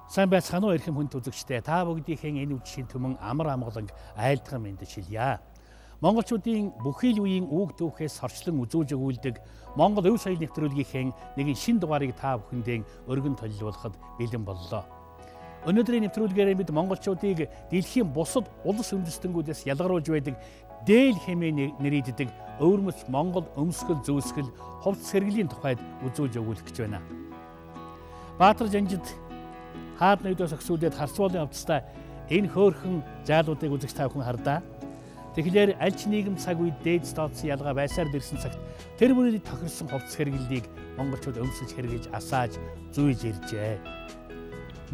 Сайн байцгаана уу эрхэм хүнд үзэгчдээ. Та бүгдийнхээ энэ үдшийн түмэн амар амгаланг айлтган мэдэж хэлье. Монголчуудын бүхий л үеийн үг түүхээс сорчлон үзүүлж өгүүлдэг Монгол өв соёл нэвтрүүлгийнхээ нэгэн шин дугаарыг та бүхэндээ өргөн төлөвлөхөд бэлэн боллоо. Өнөөдрийн нэвтрүүлгээр бид монголчуудыг дэлхийн бусад улс үндэстэнгүүдээс ялгаруулж байдаг дээл хэмээн нэрийддэг өвөрмөц Монгол өмсгөл зөөсгөл хувцас сэргэлийн тухайд үзүүлж өгүүлэх гэж байна. Баатар Жанжид хаад нэгдээс өгсүүлээд харцуулын хувцастай энэ хөөрхөн жаалуудыг үзэж та бүхэн хардаа. Тэгэхээр аль ч нийгэм цаг үед дээд статусын ялгаа байсаар дэрсэн цагт тэр бүрийн тохирсон хувцас хэрэглэлийг монголчууд өмсөж хэрэглэж асааж зүйж иржээ.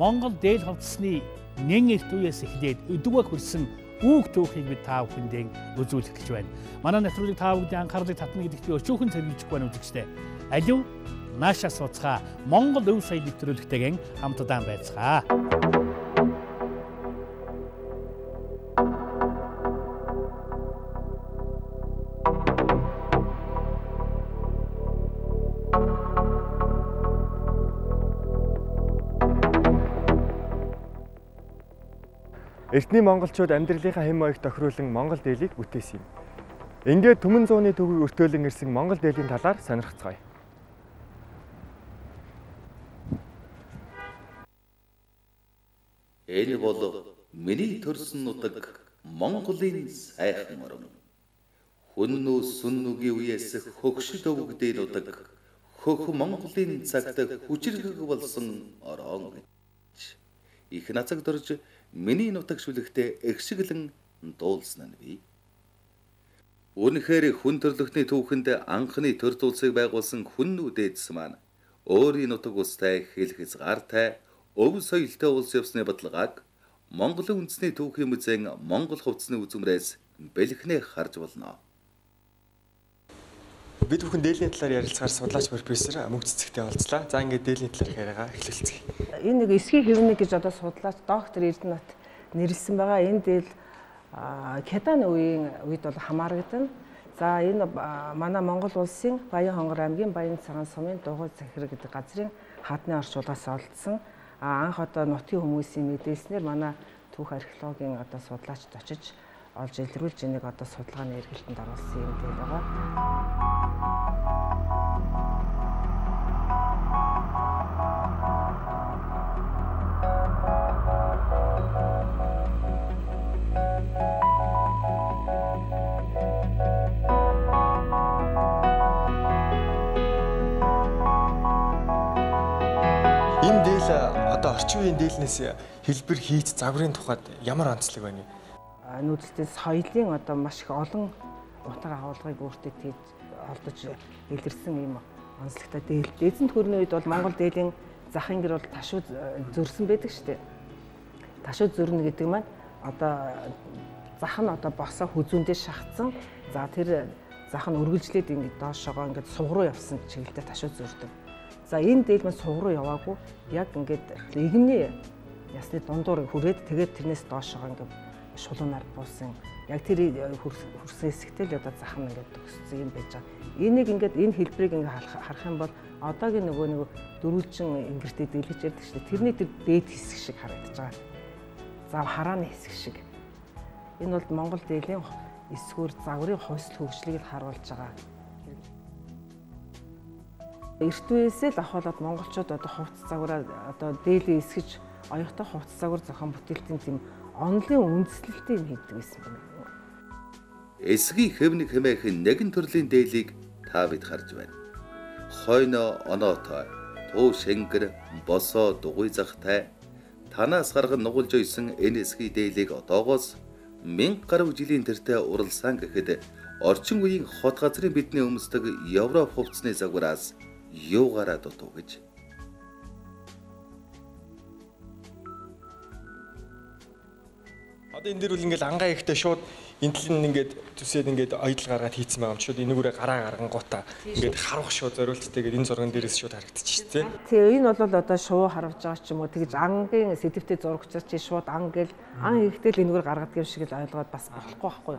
Монгол дээл хувцасны нэн эрт үеэс эхлээд өдгөө хүрсэн үг түүхийг бид та бүхэндээ үзүүлэх гэж байна. Манай нэвтрүүлэг та бүдгийн анхаарлыг татна гэдэгт би өчүүхэн сэргийлж байна үзэгчдээ. Алив наашаа сууцгаа Монгол өв соёл нэвтрүүлэгтэйгэн хамтдаа байцгаа. Эртний монголчууд амьдралынхаа хэм маягт тохируулан Монгол дээлийг бүтээсэн юм. Ингээд түмэн зууны төвийг өртөөлөн ирсэн Монгол дээлийн талаар сонирхцгаая. Энэ бол миний төрсөн нутаг Монголын сайхан орон. Хүннүү сүннүгийн үеэс хөгшид өвгдээ нутаг хөх Монголын цагт хүчирхэг болсон орон гэж. Их нацаг дорж миний нутаг шүлэгтээ эгшиглэн дуулсан нь бий. Үнэхээр хүн төрлөختний түүхэнд анхны төр зулсыг байгуулсан хүннүү дээдс маань өөрийн нутаг устай хэл хязгаартай өв соёлтой улс явсны баталгааг Монголын үндэсний түүхийн музейн Монгол хувцсны үзмрээс бэлэхнээ харж болно. Бид бүхэн дээлийн талаар ярилцахаар судлаач профессор мөнх цэцэгтэй олзлаа. За ингээд дээлийн талаар яриагаа эхлүүлцгээе. Энэ нэг эсгийн хэвнэг гэж одоо судлаач доктор Эрдэнэт нэрлсэн байгаа. Энэ дээл Кедан үеийн үед бол хамаарагдана. За энэ манай Монгол улсын Баян хонгор аймгийн Баян цагаан сумын Дугуй захир гэдэг газрын хадны орчуулгаас олдсон. Анх одоо нутгийн хүмүүсийн мэдээлснээр манай түүх археологийн одоо судлаачд очиж олж илрүүлж энийг одоо судалгааны эргэлтэнд оруулсан юм дээл байгаа. Энэ дээл одоо орчин үеийн дээлнээс хэлбэр хийц загварын тухайд ямар онцлог байна вэ? Нүүдэлтийн соёлын одоо маш их олон утга агуулгыг өөртөө тээж олдож илэрсэн юм онцлогтой дээл. Эзэнт хөрний үед бол Монгол дээлийн захын гэр бол ташуу зөрсөн байдаг шүү дээ. Ташуу зөрнө гэдэг маань одоо зах нь одоо босоо хүзүүндээ шахацсан. За тэр зах нь үргэлжлээд ингээд доошогоо ингээд суг руу явсан чиглэлээр ташуу зөрдөг. За энэ дээл маань суг руу яваагүй яг ингээд игний ясны дундуур хүрээд тэгээд тэрнээс доошогоо ингээд шулуунаар буусан. Яг тэр хөрсөн хэсэгтэй л одоо зах нь ингээд төгссөн юм байж байгаа. Энийг ингээд энэ хэлбэрийг ингээд харах юм бол одоогийн нөгөө дөрвөлжин ингэртэй дэлгэж ярьдаг шүү дээ. Тэрний тэр дээд хэсэг шиг харагдаж байгаа. За харааны хэсэг шиг. Энэ бол Монгол дээлийн эсгүүр загварын хувьсэл хөгжлийг л харуулж байгаа. Эрт үеэсээ л ахуулаад монголчууд одоо хувцас загвараа одоо дээлээ эсгэж оёхтой хувцас загвар зохион бүтээлтийн тийм онлын үндэслэлтэй юм хийдэг байсан байна. Эсгийн хэвнэг хэмээх нэгэн төрлийн дээлийг та бид харж байна. Хойно оноотой, туу шингэр, босоо дугуй захтай танаас гарган нугалж ойсон энэ эсгийн дээлийг одоогоос 1000 гаруй жилийн тэртээ уралсан гэхэд орчин үеийн хот газрын бидний өмсдөг Европ хувцсны загвараас юугаараа дутуу гэж. Одоо энэ дэр бол ингээл ангаа ихтэй шууд энэ тал нь ингээд төсөөд ингээд оёдл гаргаад хийцэн байгаа юм шууд энэгүүрээ гараа гаргангуудаа ингээд харуулах шууд зориулттэйгээр энэ зурган дээрээс шууд харагдчихжээ тий. Энэ бол одоо шуу харуулж байгаа ч юм уу тэгж ангийн сэдвтэй зураг учраас чи шууд ан гэл ан ихтэй л энэгээр гаргадаг юм шиг л ойлгоод бас болохгүй байхгүй.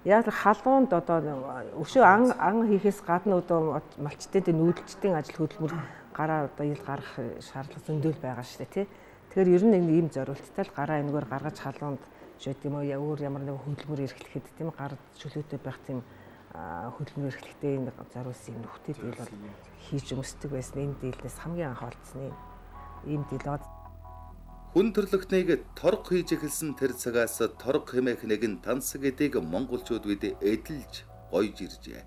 Яг л халуунд одоо өшөө ан хийхээс гадна одоо малчтын нүүдэлчдийн ажил хөдөлмөр гараа одоо ил гарах шаардлага зөндөл байгаа шүү дээ тий. Тэгэхээр ер нь нэг ийм зориулттай л гараа энэгээр гаргаж халуунд жишээ тийм үү өөр ямар нэг хөдөлмөр эрхлэхэд тийм гар чөлөөтэй байх тийм хөдөлмөр эрхлэхдээ энэ зориулсан юм нөхдөд дийл бол хийж өмсдөг байсан. Энэ дийлнээс хамгийн анх олдсон ийм дийл. Хүн төрлөختнийг торг хийж эхэлсэн тэр цагаас торг хэмээх нэгэн тансаг эдийг монголчууд бид эдэлж гойж иржээ.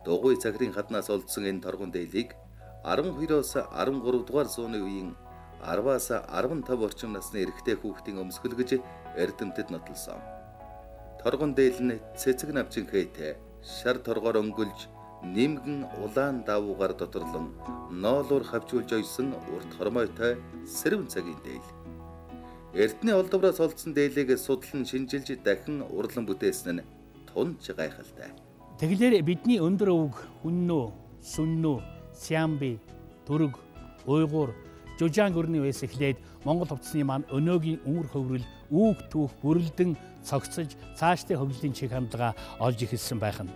Дугуй цагрын хаднаас олдсон энэ торгон дээлийг 12-оос 13 дугаар зууны үеийн 10-аас 15 орчим насны эрэгтэй хүүхдийн өмсгөл гэж эрдэмтэд нотлсон. Торгон дээл нь цэцэг навчинхээтэй шар торгоор өнгөлж нэмгэн улаан давуугаар доторлон ноолуур хавчуулж ойсон урт хормойтой сэрвэн цагийн дээл. Эрдэнэ олдвороос олдсон дээлийг судлан шинжилж дахин урлан бүтээсэн нь тунч гайхалтай. Тэгэхээр бидний өндөр өвөг хүннөө, сүннөө, сямби, төрөг, уйгуур, жужаан гөрний үеэс эхлээд Монгол хувцсны маань өнөөгийн үүр хөврөл, үүг түүх бүрэлдэн цогцож цаашдын хөгжлийн чиг хандлага олж эхэлсэн байх нь.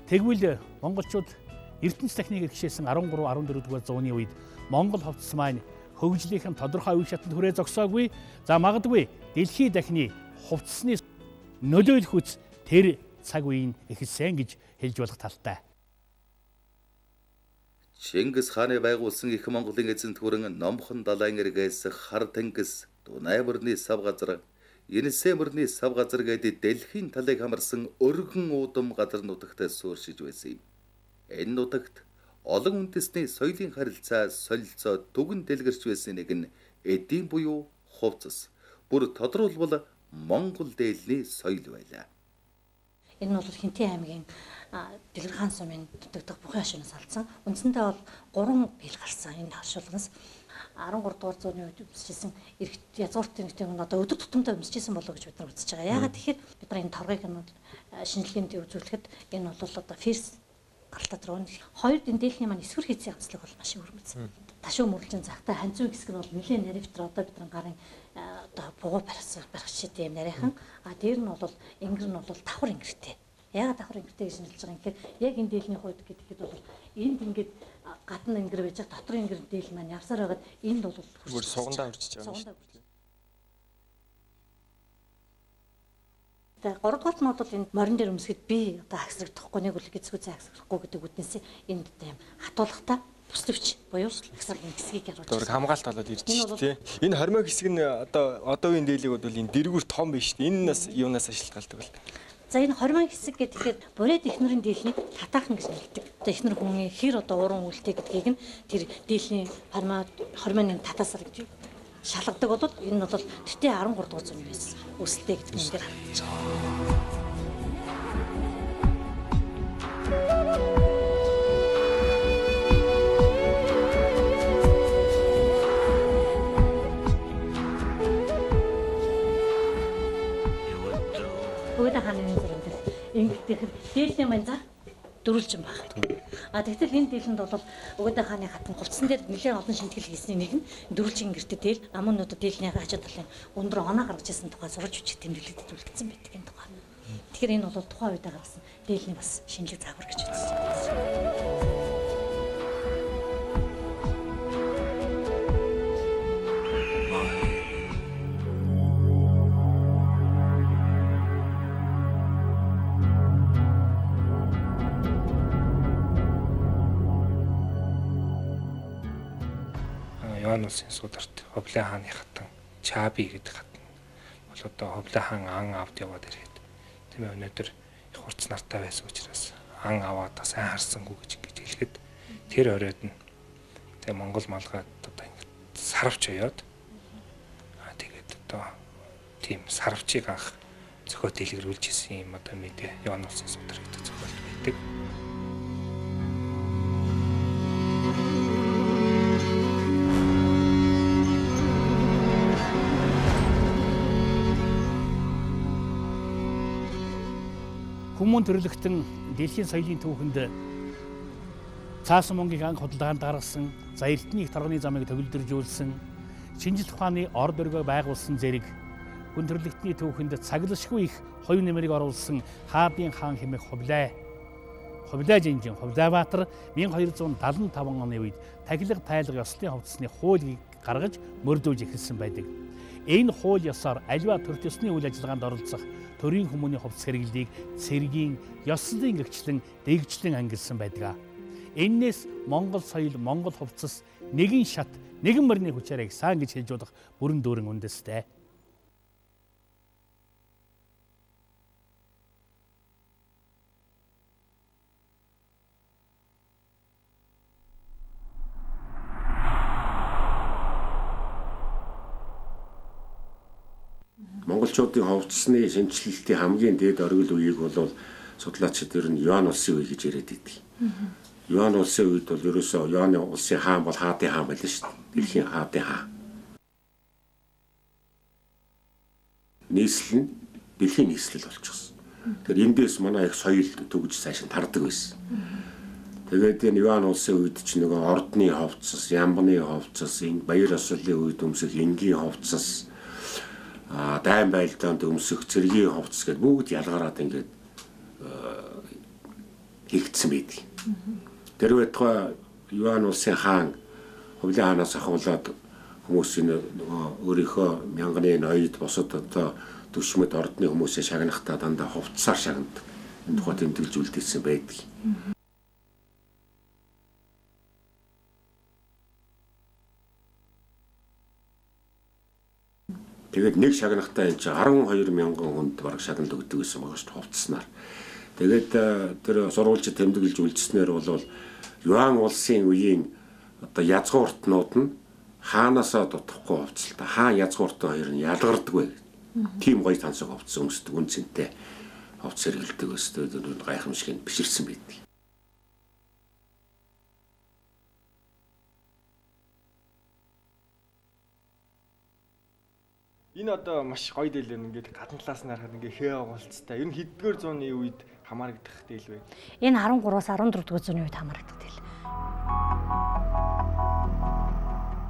Тэгвэл монголчууд ертөнц техникийг хичээсэн 13-14 дугаар зууны үед Монгол хувцас маань хөгжлийнхэн тодорхой үе шатанд хүрээ зогсоогүй. За магадгүй дэлхийн дахны хувцсны нөлөөлөх хүч тэр цаг үеийн эхэлсэн гэж хэлж болох талтай. Чингис хааны байгуулсан их Монголын эзэнт гүрэн Номхон далайн эргээс Хар тэнгис, Дунай мөрний сав газар, Енисей мөрний сав газар гэдэг дэлхийн талыг хамарсан өргөн уудам газар нутагт сууршиж байсан юм. Энэ нутагт олон үндэсний соёлын харилцаа солилцоо дүгэн дэлгэрч байсан нэг нь эдийн буюу хувцас. Бүр тодруулбал Монгол дээлний соёл байлаа. Энэ нь бол Хинтээ аймгийн Дэлгэр хаан сумын дутагдах Бухын хашуунаас алдсан. Үндсэндээ бол 3 хил гарсан энэ хашуулгаас 13 дугаар зууны үед өмсөжсэн язгууртын нэгтгэн одоо өдөр тутамдаа өмсөжсэн болов гэж бид нар үзэж байгаа. Яагаад тэгэхээр бид нар энэ торгыг нь шинжилгээнд үзүүлэхэд энэ бол одоо ферс галтад руу хоёр дэндээлний маань эсвэр хийцийн онцлог бол маш өрмөц. Ташуу мөрөлжин захтай ханцуу хэсэг нь бол нэлээд нарийнтер одоо бид нар гарын одоо бугуу барихчид юм нарийнхан. Дээр нь бол ингэр нь бол давхар ингэртэй. Яагаад давхар ингэртэй гэж нэрлэж байгаа юм гэхээр яг энэ дээлний хувьд гэхэд бол энд ингээд гадна ингэр байж дотор ингэр дээл маань явсаар байгаад энд бол бүр сугандаа хүрчиж байгаа юм шүү дээ. Тэгээ 3 дугаар нь бол энэ морин дээр өмсөд би одоо агсрагдахгүй нэг үл гэцгүүцээ агсрахгүй гэдэг үднээс энд тийм хатуулагтай бүслөвч буюу агсрын хэсгийг яруулж байгаа. Хамгаалт болоод ирж шүү дээ. Энэ хормой хэсэг нь одоо үеийн дээлийг бол энэ дэргүүр том биш шүү дээ. Энэ нас юунаас ашиглалдаг бол. За энэ хормой хэсэг гэхээр бүрээд эхнэрийн дээлний татаахан гэж нэрлэдэг. Одоо эхнэр хүний хэр одоо уран үлтэй гэдгийг нь тэр дээлийн хормойны татаасаар гэж шалгадаг бол энэ бол төтөө 13 дугаар зууны байсан. Үсэлтэй гэдэг нь ингээд харагдаж байгаа. Бүгд хааны зэрэг ингээд дээлийн маань за дөрвөлжин баг. Тэгтэл энэ дийлэнд бол Өгөөдөө хааны хатан хувцсан дээр нэлээд олон шинтгэл хийсний нэг нь дөрвөлжин гэртээ дээл амуунуудад дээлний хажуу талын өндөр оноо гаргаж ирсэн тухай сурч үчиг тэмдэглэдэд үлдсэн байдаг энэ тухай. Тэгэхээр энэ бол тухайн үед гаргасан дээлний бас шинжлэх загвар гэж үзэж байна. Йоанусын сударт Ховлын хааны хатан Чаби гэдэг хатан бол одоо Ховлын хаан ан авд яваад ирээд тийм ээ өнөөдөр их хурц нартай байсан учраас ан аваад сайн харсангүй гэж хэлэхэд тэр оройд нь тэгээ Монгол малгайд одоо ингэ сарвч яваад тэгээд одоо тийм сарвчийг анх зохио дэлгэрүүлж исэн юм одоо мэдээ Йоанусын судар гэдэг зохиолт байдаг. Хүмүүн төрлөختөн дэлхийн соёлын түүхэнд цаасан мөнгийг анх худалдаанд гаргасан, за эртний их торгоны замыг төгөлдржүүлсэн, шинжлэх ухааны орд өргөө байгуулсан зэрэг хүн төрлөختний түүхэнд цаглашгүй их хоёр нэмрийг оруулсан Хаадын хаан хэмээх Хувлай Жинжин Хувлайбаатар 1275 оны үед тахилга тайлга ёслолын хувцсны хуулийг гаргаж мөрдүүлж эхэлсэн байдаг. Энэ хууль ёсоор аливаа төр төсний үйл ажиллагаанд оролцох төрийн хүмүүний хувьс хэрэглийг цэргийн ёслолын гэгчлэн дэгжлэн ангилсан байдаг. Эннээс Монгол соёл, Монгол хувцас нэгэн шат, нэгэн мөрний хүчээр сан гэж хэлж болох бүрэн дүүрэн үндэстэй. Монголчуудын хувцсны шинжилэлтийн хамгийн дээд оргил үеийг бол судлаачид ер нь Юан улсын үе гэж яриад байдаг. Юан улсын үед бол ерөөсөө Юаны улсын хаан бол хаадын хаан байлаа шүү дээ. Дэлхийн хаадын хаан. Нийслэл нь дэлхийн нийслэл болчихсон. Тэгэхээр эндээс манай их соёл төгж цааш нь тардаг байсан. Тэгээд энэ Юан улсын үед ч нөгөө ордны хувцас, ямбаны хувцас, баяр ёслолын үед өмсөх энгийн хувцас, дайн байлдаанд өмсөх цэргийн хувцас гэдэг бүгд ялгараад ингээд хийгдсэн байдаг. Тэр байтугай Юан улсын хаан Хувлын хаанаас ахуулаад хүмүүсийн нөгөө өөрийнхөө мянганы ноёд босод одоо төшмөд ордны хүмүүсээ шагнахтаа дандаа хувцсаар шагнадаг. Энэ тухай тэмдэглэж үлдээсэн байдаг. Тэгээд нэг шагнахтаа энэ 12,000 хүнд бараг шагнад өгдөг гэсэн байгаа шүү дээ хувцснаар. Тэгээд тэр сурвалжид тэмдэглэж үлдснээр бол Юан улсын үеийн одоо язгууртнууд нь хаанаасаа дутахгүй хувцалтай хаан язгууртай хоёр нь ялгардаг бай. Тим гоё тансаг хувцас өмсдөг үн цэнтэй хувцас хэрэглэдэг өстэй гайхамшиг нь биширсэн байдаг. Энэ одоо маш гоё дийл байна. Ингээд гадна талаас нь харахад ингээд хээ оголцтой. Ер нь хэддүгээр зууны үед хамаарагдах дийл вэ? Энэ 13-аас 14-р зууны үед хамаарагдах дийл.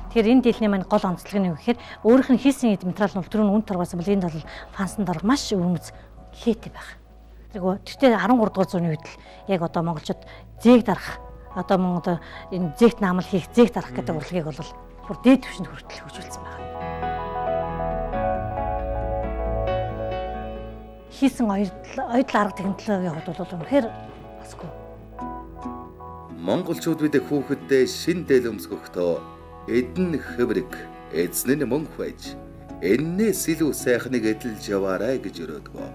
Тэгэхээр энэ дийлний маань гол онцлог нь юу гэхээр өөрийнх нь хийсэн эд материал нь түрүүн үн торгосон бол энэ бол фансанд орох маш өвмөц хээтэй байх. Тэгвэл 13-р зууны үед л яг одоо монголчууд зээг дарах одоо Монгол энэ зээгт наамал хийх зээг дарах гэдэг урлагийг бол бүр дээд түвшинд хүртэл хөгжүүлсэн байна. Хийсэн оюутал арга технологийн хувьд бол үнэхээр басгүй. Монголчууд бид хүүхэддээ шин дээл өмсгөхдөө эдэн хэврэг эзэн нь мөнх байж эннээс илүү сайхныг эдэлж яваарай гэж өрөөдгөө.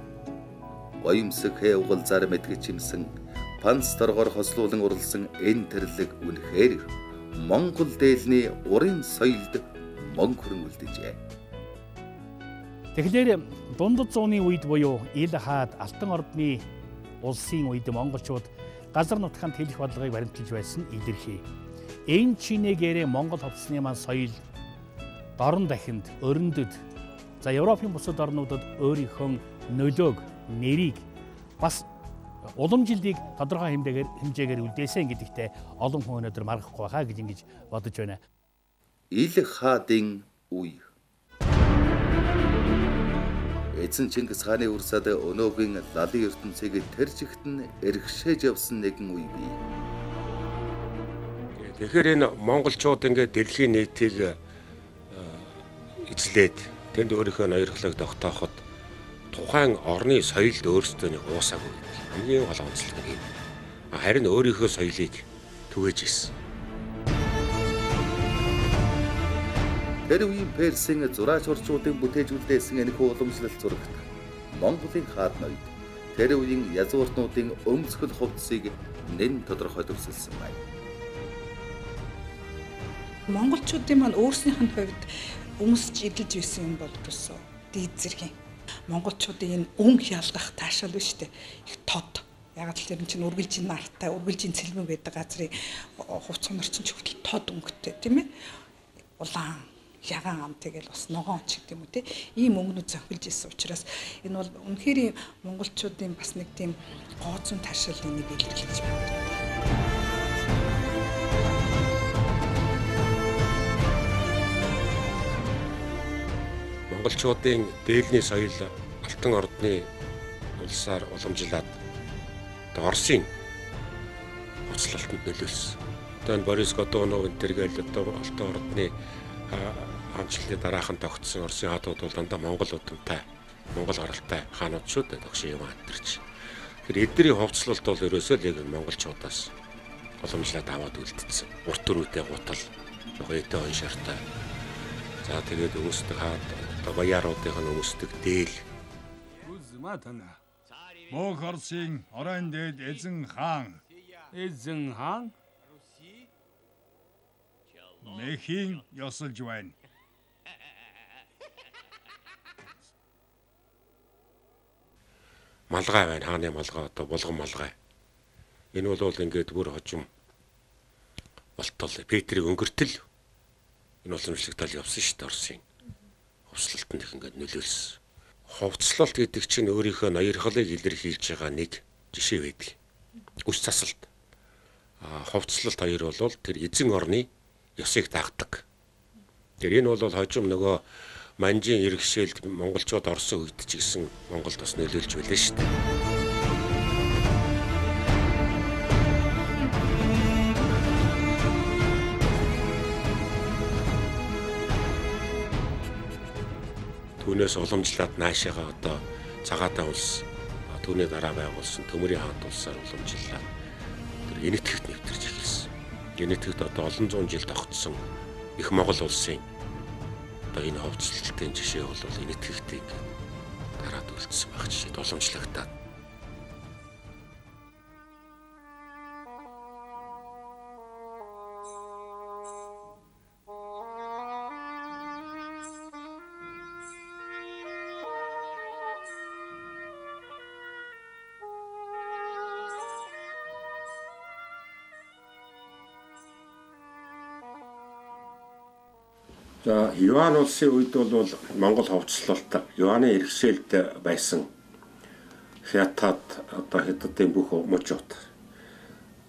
Гоёмсог хэвгал зар мэдгэж чимсэн панц торгоор хослуулан уралсан энэ тэрлэг үнэхээр Монгол дээлний урын соёлд мөн хүрэн үлдэжээ. Тэгэхээр дундад зууны үед буюу ил хаад Алтан ордны улсын үед монголчууд газар нутгаанд хэлэх бодлогыг баримталж байсан илэрхий. Энэ чинээгээрээ Монгол хувцсны маань соёл дорн дахинд өрөндөд за Европын бусад орнуудад өөрийнхөө нөлөөг, нэрийг бас уламжлалыг тодорхой хэмжээгээр үлдээсэн гэдэгтээ олон хүн өнөөдөр маргахгүй хаа гэж ингэж бодож байна. Ил хаадын үе. Эзэн Чингис хааны урсад өнөөгийн лалын ертөнцийг тэржигтэн эргшээж явсан нэгэн үе бий. Тэгэхээр энэ монголчууд ингээд дэлхийн нийтийг эзлээд тэнд өөрийнхөө ноёрхлыг тогтооход тухайн орны соёлд өөрсдөө нэг уусаагүй. Хамгийн гол онцлог нь энэ. Харин өөрийнхөө соёлыг түгээж ирсэн. Тэр үеийн Персийн зураач урчуудын бүтээж үлдээсэн энэхүү уламжлалт зурагт Монголын хаад ноёд тэр үеийн язгууртнуудын өмсгөл хувцсыг нэн тодорхой төвсөлсөн байна. Монголчуудын маань өөрснийх нь хувьд өмсөж эдэлж байсан юм бол ерөөсөө дээд зэргийн. Монголчуудын энэ өнгө ялдах таашаал биш үү? Их тод. Яг л тэр чинь үргэлжийн нартай, үргэлжийн цэлмэн байдаг газрын хувцас нар чинь хүртэл тод өнгөтэй тийм ээ. Улаан ягаан ам тэгэл бас ногоон ч гэдэг юм уу те ийм өнгөнүүд зохилж ирсэн учраас энэ бол үнэхээр монголчуудын бас нэг тийм гооцон таашаалын нэг илэрхийлж байна. Монголчуудын дээлний соёл Алтан ордны улсаар уламжлаад Оросын хуцлалтанд нөлөөлсөн. Одоо энэ Борис Годунов энэ төргээл одоо Алтан ордны хаанчлалын дараахан тогтсон Оросын хаадууд бол дандаа Монгол удамтай, Монгол гаралтай хаанууд шүү дээ. Тогшин юм атэрч. Тэгэхээр эдний хувцлалт бол ерөөсөө л яг монголчуудаас боломжлоод аваад үлдсэн. Урт төрүүтэй гутал, гоётой он шартай. За тэгээд өмсдөг хаад одоо баяруудын өмсдөг дээл. Үзматана. Мөнх Оросын орон дээд эзэн хаан. Эзэн хаан Мэхийн ёсолж байна. Малгай байна, хааны малгай одоо булган малгай. Энэ бол ингээд бүр хожим болтол Петрийг өнгөртөл энэ уламжлагтал явсан шүү дээ Оросын. Хувцлалтанд их ингээд нөлөөлсөн. Хувцлалт гэдэг чинь өөрийнхөө ноёрхлыг илэрхийлж байгаа нэг жишээ байдаг. Үс засалт. Хувцлалт хоёр бол тэр эзэн орны ёсыг дагдаг. Тэр энэ бол хожим нөгөө манжийн иргэшээлд монголчууд орсон үед ч гэсэн Монголд бас нөлөөлж байлаа шүү дээ. Түүнээс уламжлаад наашаага одоо цагаатай улс түүний дараа байгуулсан Төмөрийн хаант улсаар уламжлалаа. Тэр энэтхэгт нэвтэрч эхэлсэн. Энэтхэгт одоо олон зуун жил тогтсон их Монгол улсын одоо энэ хувцлалтын жишээ бол энэтхэгтийг дараад үлдсэн байх жишээ уламжлагтаад. За Юан улсын үед бол Монгол хувцлалт Юаны иргэшээлд байсан хятад одоо хятадын бүх мужууд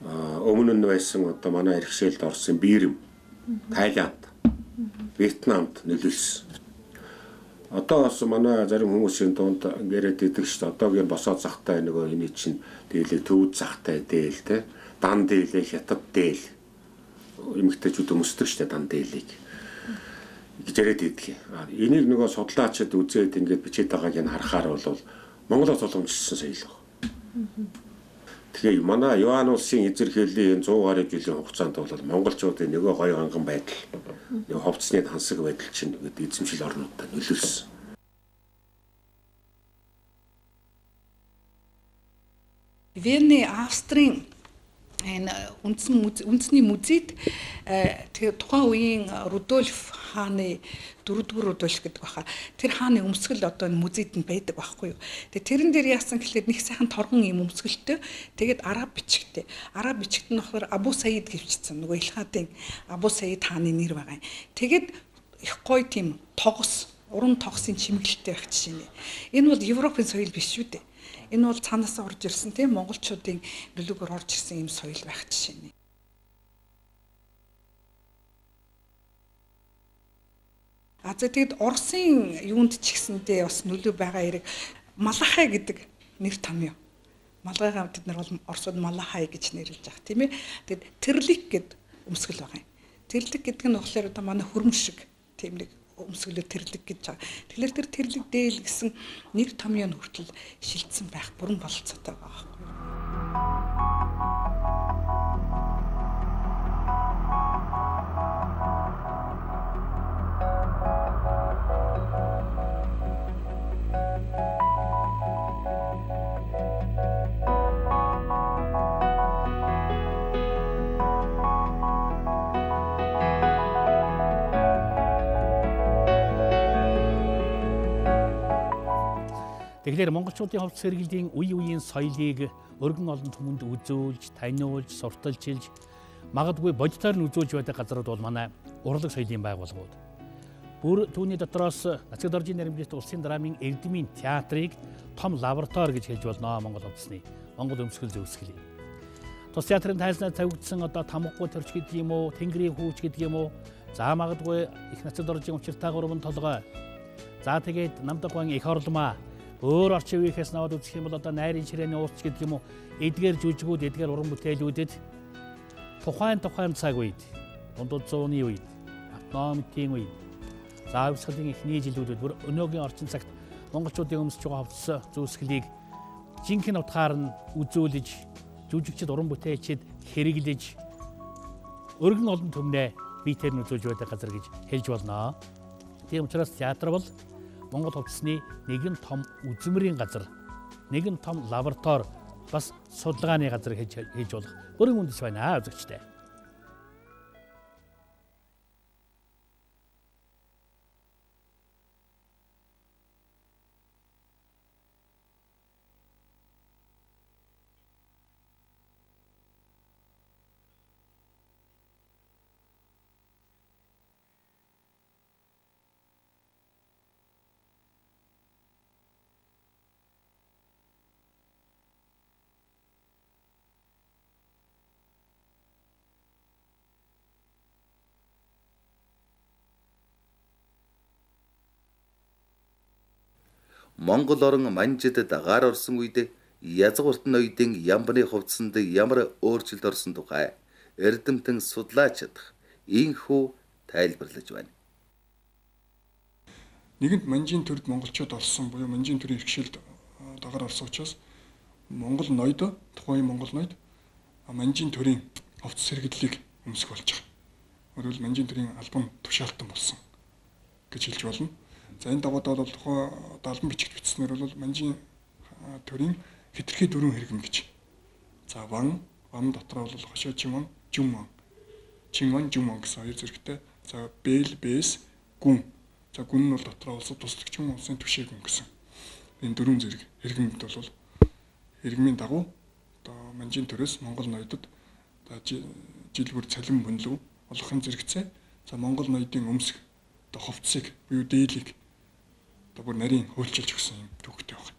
өмнө нь байсан одоо манай иргэшээлд орсон Бирм, Тайланд, Вьетнамд нөлөөлсөн. Одоо бас манай зарим хүмүүсийн дунд яриад идэг шүү дээ. Одоогийн босоо захтай нөгөө энэ чинь дээлээ төвд захтай дээл те. Дан дээлээ хятад дээл. Эмэгтэйчүүд өмсдөг шүү дээ дан дээлийг. Гэж яриад идэг. Энийг нөгөө судлаачид үзээд ингээд бичээд байгааг нь харахаар бол Монголоос уламжилсан соёл баг. Тэгэхээр манай Юан улсын эзэрхийллийн 100 гаруй жилийн хугацаанд бол монголчуудын нөгөө гоё ханган байдал, нөгөө хувцсны хансаг байдал чинь эзэмшил орнуудад нөлөөлсөн. Вены Австрийн энэ үндэсний музейд тэгээ тухайн үеийн Рудольф хааны 4-р Рудольф гэдэг баха. Тэр хааны өмсгөл одоо музейд нь байдаг байхгүй юу. Тэгээ тэрэн дээр яасан гэхлээр нэг сайхан торгон юм өмсгөлтэй. Тэгээд араб бичгтэй. Араб бичгт нь болохоор Абу Саид гэвчихсэн. Нөгөө Илхатын Абу Саид хааны нэр байгаа юм. Тэгээд их гоё тийм тогос, уран тогсын чимэглэлтэй байх жишээ нэ. Энэ бол Европын соёл биш шүү дээ. Энэ бол цаанаас орж ирсэн тийм монголчуудын нөлөөгөөр орж ирсэн юм соёл байх жишээ нэ. Тэгээд Оросын юунд ч гэсэндээ бас нөлөө байгаа хэрэг Малахай гэдэг нэр том юм. Малгайгаа бид нар бол Оросууд Малахай гэж нэрлэж байгаа тийм ээ. Тэгээд тэрлик гэдэг өмсгөл байгаа юм. Тэрлик гэдэг нь болохоор одоо манай хөрмөс шиг тийм нэг өмсгөлөөр тэрлэг гэж байгаа. Тэгэхээр тэр тэрлэг дээл гэсэн нэр томьёо хүртэл шилжсэн байх бүрэн бололцоотой байгаа байхгүй юу? Тэгэхээр монголчуудын хувцас хэрэглэлийн үе үеийн соёлыг өргөн олон түмэнд үзүүлж, таниулж, сурталчилж, магадгүй бодитоор нь үзүүлж байдаг газрууд бол манай урлаг соёлын байгууллагууд. Бүр түүний дотроос Нацаг доржийн нарийн улсын драмын эрдэмийн театрыг том лаборатори гэж хэлж болно Монгол хувцсны Монгол өмсгөл зөвсгөлийг. Тус театрын тайлснаар тавигдсан одоо тамгагүй төрч гэдэг юм уу, тэнгэрийн хүүч гэдэг юм уу, за магадгүй их Нацаг доржийн учиртай гурван толгой. За тэгээд намдагван их орломаа өөр орчин үеийнхээс наваад үзэх юм бол одоо найрын ширээний уурч гэдэг юм уу, эдгээр жүжигүүд, эдгээр уран бүтээлүүдэд тухайн цаг үед, дундад зууны үед ноомтын үед зааварсгалын эхний жилүүдэд бүр өнөөгийн орчин цагт монголчуудын өмсөж байгаа хувцас зүүсгэлийг жинхэнэ утгаар нь үзүүлж, жүжигчид, уран бүтээлчид хэрэглэж, өргөн олон түмнээ биетээр нь үзүүлж байдаг газар гэж хэлж болно. Тийм учраас театр бол Монгол хувцасны нэгэн том үзмэрийн газар, нэгэн том лаборатори, бас судалгааны газар гэж хэлж болох бүрэн үндэс байна үзэгчтэй. Монгол орон манжидад гар орсон үед язгууртан ноёдын ямбаны хувцсанд ямар өөрчлөлт орсон тухай эрдэмтэн судлаач чадах ийхүү тайлбарлаж байна. Нэгэнт манжийн төрд монголчууд олсон буюу манжийн төрийн ихшилд дагаар орсон учраас Монгол ноёд, тухайн Монгол ноёд манжийн төрийн хувцас хэрэглэлийг өмсөх болж байгаа. Өөрөөр хэлбэл манжийн төрийн албан тушаалтан болсон гэж хэлж болно. За энэ дагуу бол тухайн албан бичигт бичснээр бол манжийн төрийн хэтэрхий дөрвөн хэрэгэм гэж. За ван дотроо бол хошоо чимон, жумон. Чимон, жумон гэсэн хоёр зэрэгтэй. За бэл, бэс, гүн. За гүн нь бол дотроо улсад туслагч юм улсын түшээг гүн гэсэн. Энэ дөрвөн зэрэг хэрэгэмд бол хэрэгмийн дагуу одоо манжийн төрөөс Монгол ноёдод жил бүр цалин бөнлөв олохын зэрэгцээ. За Монгол ноёдын өмсөх одоо хувцсыг буюу дээлийг одоо бүр нарийн хөөлчилж өгсөн юм түүхтэй байна.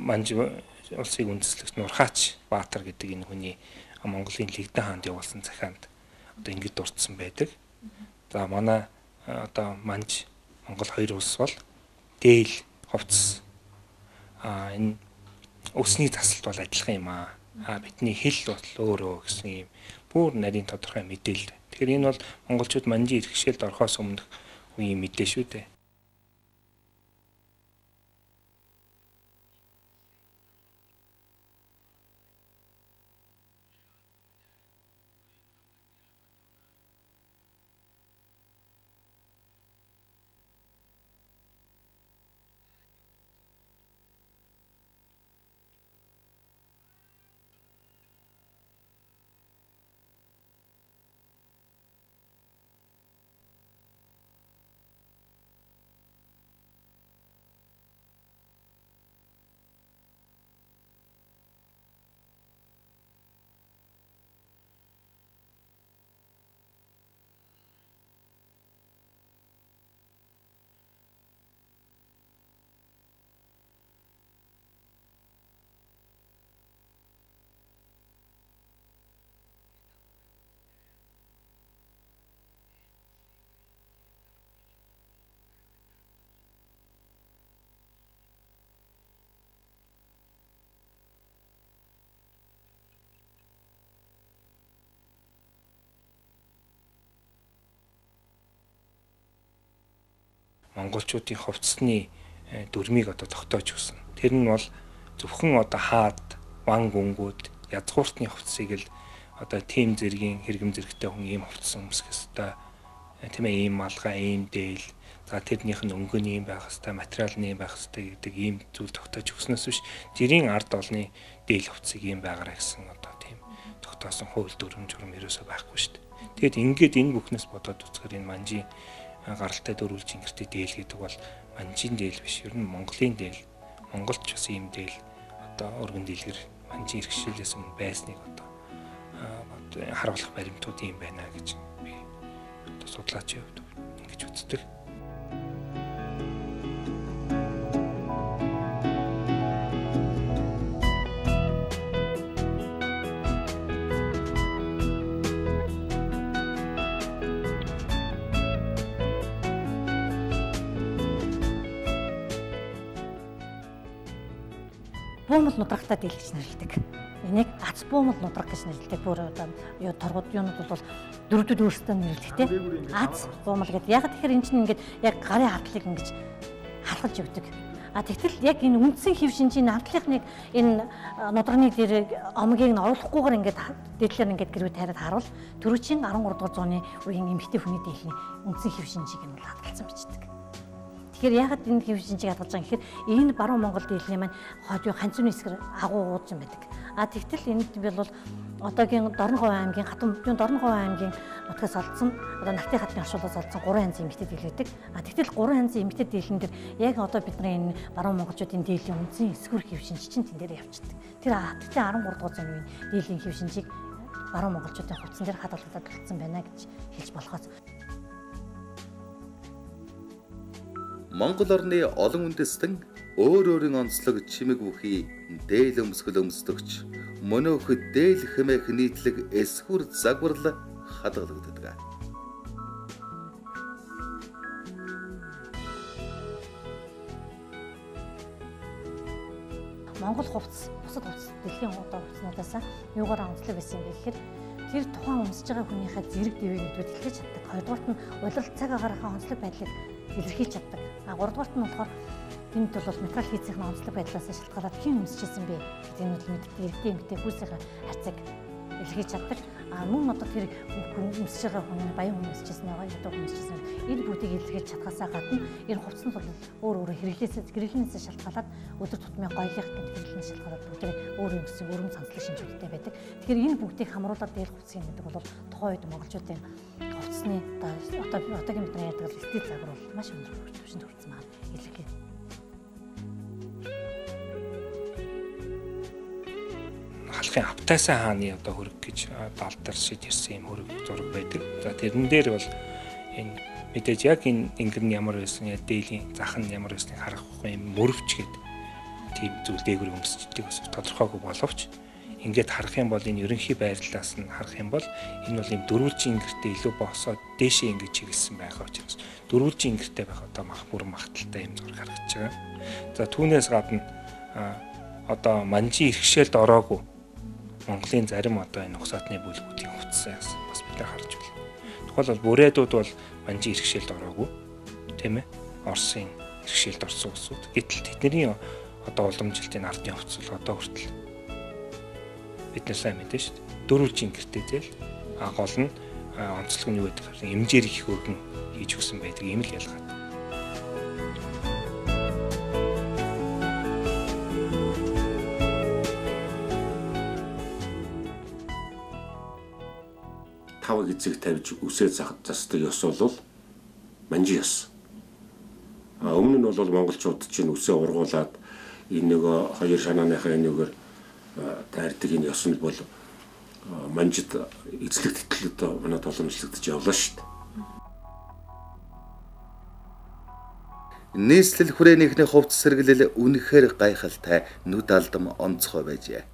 Манж улсыг үндэслэгч Нурхаач Баатар гэдэг энэ хүний Монголын Лэгдэн хаанд явуулсан захианд одоо ингэж дурдсан байдаг. За манай одоо манж Монгол хоёр улс бол дээл хувцас энэ өсний тасалт бол адилхан юм аа. Бидний хэл бол өөрөө гэсэн юм бүр нарийн тодорхой мэдээлэл. Тэгэхээр энэ бол монголчууд манжийн иргэшээлд орохоос өмнөх үеийн мэдээ шүү дээ. монголчуудын хувцсны дүрмийг одоо тогтоож өгсөн. Тэр нь бол зөвхөн одоо хаад ван гүнгүүд язгууртны хувцсыг л одоо тим зэргийн хэрэгэм зэрэгтэй хүн ийм хувцсан өмсөх ёстой. Тийм ээ, ийм малгай, ийм дээл. За тэрнийх нь өнгө нь ийм байх ёстой, материал нь ийм байх ёстой гэдэг ийм зүйл тогтоож өгснөөс биш жирийн ард олны дээл хувцсыг ийм байгаарай гэсэн одоо тийм тогтоосон хууль дүрм журам ерөөсөө байхгүй шүү дээ. Тэгэд ингээд энэ бүхнээс бодоод үзэхээр энэ манжийн гаралтай дөрвөлжин гэртээ дээл гэдэг бол манжийн дээл биш. Ер нь Монголын дээл. Монголч бас ийм дээл одоо өргөн дийлгэр манжийн иргэшээлээс өмнө байсныг одоо харуулах баримтууд юм байна гэж би одоо судлаачийн хувьд ингэж үздэг. Буумал нудрагтай дээл гэж нэрлэдэг. Энийг ац буумал нудраг гэж нэрлэдэг. Бүр одоо юу торгууд юунууд бол дөрвдөд өөрсдөө нэрлэдэг тийм. Ац буумал гэдэг. Яг тэгэхээр эн чинь ингээд яг гарын хардлыг ингэж харахж өгдөг. Тэгтэл яг энэ үндсэн хэв шинжийн хардлынхныг энэ нудрагны дээр омгийг нь оруулахгүйгээр ингээд дээдлэр ингээд гэрүү тайраад харуул түрүүчийн 13 дугаар зууны үеийн эмэгтэй хүний дээхний үндсэн хэв шинжийг нь бол хадгалсан бичдэг. Тэгэхээр яагаад энэ хэв шинжийг хадгалж байгаа гэхээр энэ баруун Монгол дээлний маань хойд ханцууны хэсгэр агуу уудж юм байдаг. Тэгтэл энд бол одоогийн Дорногов аймгийн Дорногов аймгийн нутгаас олдсон одоо Нартын хатны оршуулгаас олдсон 3 янзын эмэгтэй дээл байдаг. Тэгтэл 3 янзын эмэгтэй дээлэн дээр яг одоо бидний энэ баруун монголчуудын дээлийн үндсэн эсвэр хэв шинж чинь тэн дээр явчихдаг. Тэр тэгтээ 13 дугаар зууны үеийн дээлийн хэв шинжийг баруун монголчуудын хувцсан дээр хадгалагдаад болсон байна гэж хэлж болохоос. Монгол орны олон үндэстэн өөр өөрийн онцлог чимэг бүхий дээл өмсгөл өмсдөгч мөнөөхөд дээл хэмээх нийтлэг эсхүр загварлал хадгалагддаг. Монгол хувцас, бусад хувцас, дэлхийн хувцснуудаас юугаар онцлог байсан юм бэ гэхээр тэр тухайн өмсөж байгаа хүнийхээ зэрэг дэвийг нэдвэд илэрхийлж чаддаг. Хоёрдугаарт нь улирал цаг агаарынхаа онцлог байдлыг илэрхийлж чаддаг. Гуравдугаарт нь болохоор энд бол материал хийцийн онцлог байдлаас шалтгаалаад хэн өмсөжсэн бэ гэдэг нь бол мэддэг. Эрэгтэй эмэгтэй хүүсийн харьцааг илэрхийлж чаддаг. Мөн одоо тэр өмсөж байгаа хүн баян өмсөжсэн байгаа, ядуу өмсөжсэн. Энэ бүгдийг илэрхийлж чадхаасаа гадна энэ хувцас нь бол өөр хэрэглэнээс шалтгаалаад өдөр тутмын гоёлынх гэдэг хэрэглэнээс шалтгаалаад бүгд өөр өмсөж өрөм цанцлах шинжүүдтэй байдаг. Тэгэхээр энэ бүгдийг хамруулаад дээл хувцсын гэдэг бол тухайн үед монголчуудын хувцсны одоогийн бидний ярьдаг стил загвар бол маш өндөр түвшинд хүрсэн байна. Илэрхийлж халахын Автайсан хааны одоо хөрөг гэж даалдар шиж ирсэн юм хөрөг зураг байдаг. За тэрэн дээр бол энэ мэдээж яг энэ ингэр нь ямар байсан, дээлийн зах нь ямар байсныг харахгүй юм мөрөвч гэдэг тийм зүйл дээгүүр өмсчдэг бас тодорхойгүй боловч ингээд харах юм бол энэ ерөнхий байрлалаас нь харах юм бол энэ бол юм дөрвөлжин ингэртэй илүү босоод дээшээ ингэж чиглэсэн байх учраас дөрвөлжин ингэртэй байх одоо бүрэн магталтай юм зураг харагдаж байгаа. За түүнээс гадна одоо манжийн иргэшээлд ороогүй Монголын зарим одоо энэ угсаатны бүлгүүдийн хувцсаас бас бид харж байна. Тухайлбал бүрээдүүд бол манжийн иргэшээлд ороогүй, тийм ээ? Оросын иргэшээлд орсон усуд. Гэтэл тэдний одоо уламжилтын ардын хувцс бол одоо хүртэл бид нар сайн мэдэн шүү дээ. Дөрвөлжин гэртээ зээл гол нь онцлог нь юу гэдэг вэ? Эмжээр их хөргөн хийж өгсөн байдаг ийм л ялгаа. Тавг эцэг тавьж үсээ засдаг ёс бол манжин ёс. Өмнө нь бол монголчууд чинь үсээ ургуулад энэ нөгөө хоёр шанааныхаа энэгээр таардаг энэ ёс нь бол манжид эзлэх тэтгэл манай боломжлогдож явлаа шүү дээ. Нийслэл хүрээнийхний хувцас сэргэлэл үнэхээр гайхалтай нүд алдам онцгой байжээ.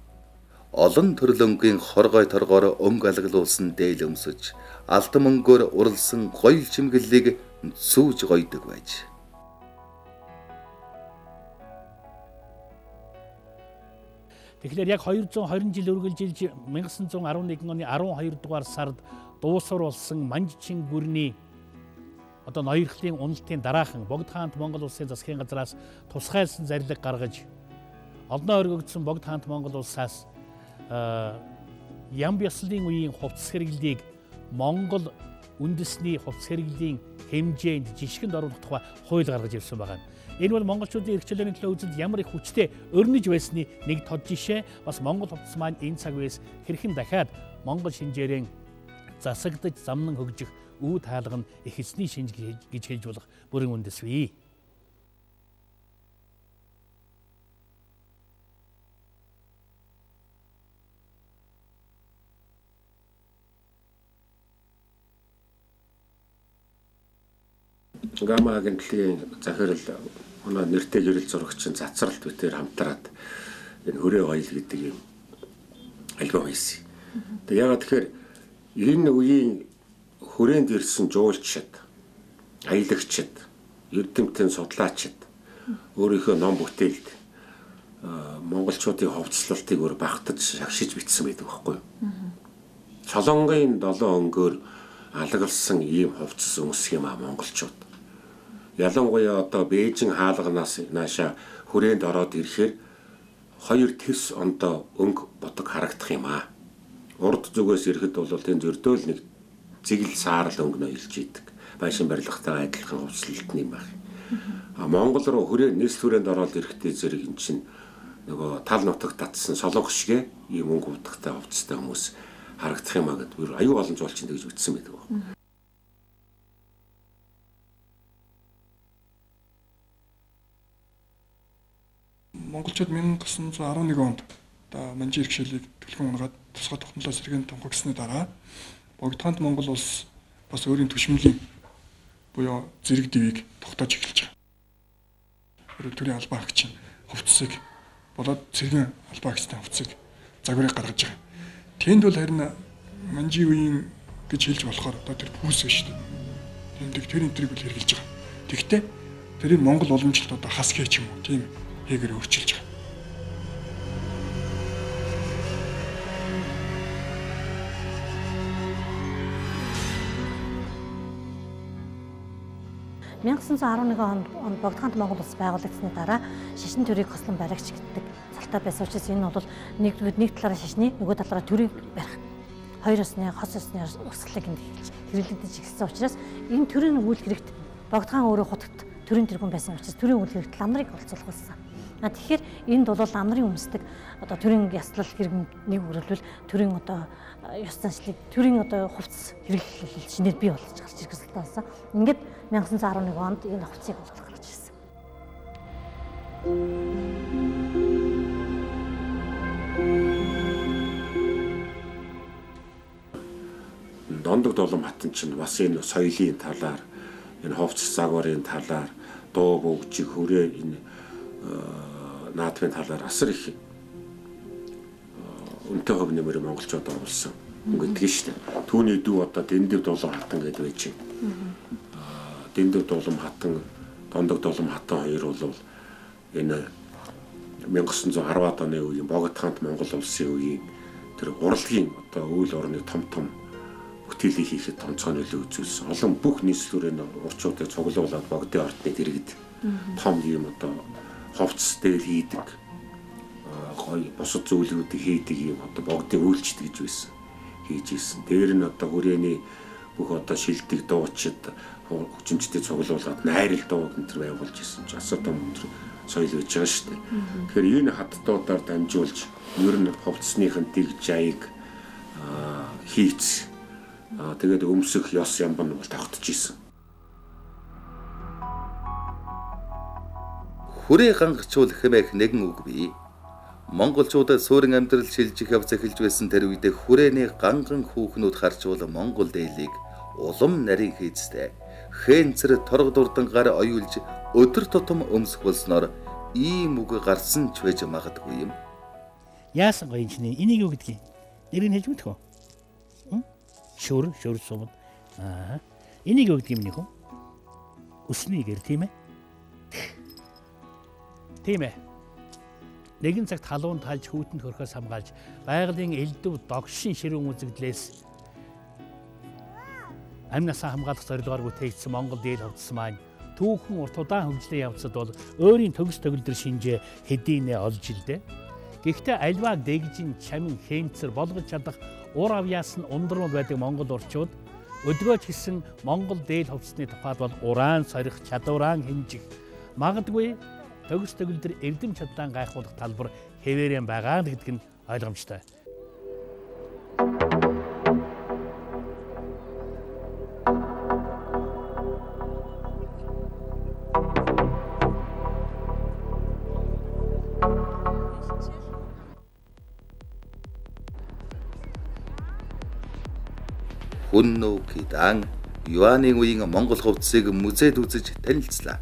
Олон төрлөнгийн хоргой торгоор өнгө алгалуулсан дээл өмсөж, алтан мөнгөөр уралсан гоёл чимгэллийг сүүж гойдог байж. Тэгэхээр яг 220 жил үргэлжилж 1911 оны 12 дугаар сард дуусвар болсон Манжчин гүрний одоо ноёрхлын уналтын дараахан Богд хаант Монгол улсын засгийн газраас тусгайлсан зарлиг гаргаж олноо өргөгдсөн Богд хаант Монгол улсаас Ям Бясалын үеийн хувцас хэрэглийг Монгол үндэсний хувцас хэрэглийн хэмжээнд жишгэнд оруулах тухай хууль гаргаж ирсэн байгаа. Энэ бол монголчуудын эрх чөлөөний төлөө үзэлд ямар их хүчтэй өрнөж байсны нэг тод жишээ. Бас Монгол хувцас маань энэ цаг үеэс хэрхэн дахиад Монгол шинжээрэн засагдж замнан хөгжих үе таалга нь их эзний шинж гэж хэлж болох бүрэн үндэсвэ. Гама агентлагийн захирал манай нэртэй гэрэл зурагчин цацралт битээр хамтраад энэ хүрээ гоёл гэдэг юм альбом хийсэн. Тэг ягаад тэгэхээр энэ үеийн хүрээнд ирсэн жуулчид, аялагчид, эрдэмтэн судлаачид өөрийнхөө ном бүтээлд монголчуудын хувцаслалтыг өөр багтаж шагшиж бичсэн байдаг байхгүй юу? Солонгын 7 өнгөөр алгалсан ийм хувцас өмсөх юм а монголчууд. Ялангуяа одоо Бээжин хаалганаас нааша хүрээнд ороод ирэхээр 2 тэвс ондоо өнгө ботог харагдах юм аа. Урд зүгээс ирэхэд бол тэнд зөрдөөл нэг зигэл саарл өнгөнөө илж идэг. Байшин барилгатайгаа адилхан хувцлалт юм байна. Монгол руу нийслэл хүрээнд ороод ирэхдээ зэрэг эн чинь нөгөө тал нутагт татсан солонх шигэ ийм өнгө ботогтой хувцастай хүмүүс харагдах юм аа гэдэг. Аюу олон жуулчин тэгж үтсэн байдаг. Монголчууд 1911 онд одоо манжи иргэшээлийг төлхөн унгаад тусгай тогтнолоо сэргээн тунхагсны дараа Богд хаант Монгол улс бас өөрийн түшмэлийн буюу зэрэг дивийг тогтоож эхэлж байгаа. Төрийн албан агч хувцсыг болоод цэргийн албан агчтай хувцсыг загварыг гаргаж байгаа. Тэнд бол харин манжи үеийн гэж хэлж болохоор одоо тэр пүүс шүү дээ. Тэмдэг тэр энтрийг бол хэрэгжилж байгаа. Тэгвэл тэрийг Монгол уламжлалт одоо хасгэ ч юм уу тийм хэгээр өөрчилж байгаа. онд Богд хаант Монгол улс байгуулагдсны дараа шашин төрийг хослон баригч гэдэг цалтай байсан учраас энэ бол нэг талаараа шашны нөгөө талаараа төрийг барих хоёр ёсны хос ёсны урсгалыг хэрэглэгдэж эхэлсэн учраас энэ төрийн үйл хэрэгт Богд хаан өөрөө хутагт төрийн тэргүүн байсан учраас төрийн үйл хэрэгт ламрыг олцуулах болсон. Тэгэхээр энд бол ламрын өмсдөг одоо төрийн яслал хэрэгмийг өргөлвөл төрийн одоо ёс заншлыг төрийн одоо хувцас хэрэглэл шинээр бий болж гарч ирэх хэрэгтэй болсон. Ингээд 1911 онд энэ хувцсыг болгох гарч ирсэн. Дондог долом хатан чинь бас энэ соёлын талаар, энэ хувцас загварын талаар, дуу бөгжиг хүрээ энэ наадмын талаар асар их үнэтэй хөв нэмэр монголчууд оруулсан гэдэг шүү дээ. Түүний дүү одоо Дэндив дулам хатан гэдэг байж байна. Дэндив дулам хатан, Дондог дулам хатан хоёр бол энэ 1910-ад оны үеийн Богд хаант Монгол улсын үеийн тэр урлагийн одоо үйл орны том бүтээлийг хийхэд тонцоо нөлөө үзүүлсэн. Олон бүх нийслэлүүрийн урчуудыг цуглуулад Богдын ордны дэргэд том юм одоо хувцас дээр хийдэг гоё бусад зүйлүүдийг хийдэг юм одоо Богдын үйлчлэл гэж байсан хийж ирсэн. Дээр нь одоо хүрээний бүх одоо шилдэг дуучид хүчинчтэй цуглуулад найрал дуу гэнтэр байгуулж ирсэн ч асар том соёл байж байгаа шүү дээ. Тэгэхээр энэ хаттуудаар дамжуулж ер нь хувцсныхын дэг жаяг хийц тэгээд өмсөх ёс ямбан бол тогтож ирсэн. Хүрээ гангачуул хэмээх нэгэн үг бий. Монголчуудад суурин амьдрал шилжих явц эхэлж байсан тэр үедээ хүрээний ганган хүүхнүүд харчуул Монгол дээлийг улам нарийн хийцтэй хээнцэр торго дурдангаар оюулж өдөр тутам өмсөх болсноор ийм үг гарсан ч байж магадгүй юм. Яасан гоё юм энийг юу гэдгийг нэрийг хэлж мэдэх үү? Шүр сум. Энийг юу гэдгийг нэх үү? Усны гэр тийм ээ? Тийм ээ. Нэгэн цагт халуун талж хүүтэнд хөрхөөс хамгаалж байгалийн элдв догшин ширүүн үзэгдлээс амнасаа хамгаалах зорилгоор бүтээгдсэн Монгол дээл хувцас маань түүхэн урт удаан хөгжлийн явцад бол өөрийн төгс төгөлдөр шинжээ хэдийнэ олж илдэ. Гэхдээ альвааг дэгжин чамин хэмцэр болгож чадах ур авьяас нь ундрал байдаг монгол урчууд өдгөөч хэлсэн монгол дээл хувцсны тухайд бол ураан сорих чадвараа хэмжих магадгүй төгс төгөлдөр эрдэм чадлаа гайхуулах талбар хэвээрэн байгаа гэдэг нь ойлгомжтой. Хүннүү Кидан Юаны үеийн монгол хувцсыг музейд үзэж танилцлаа.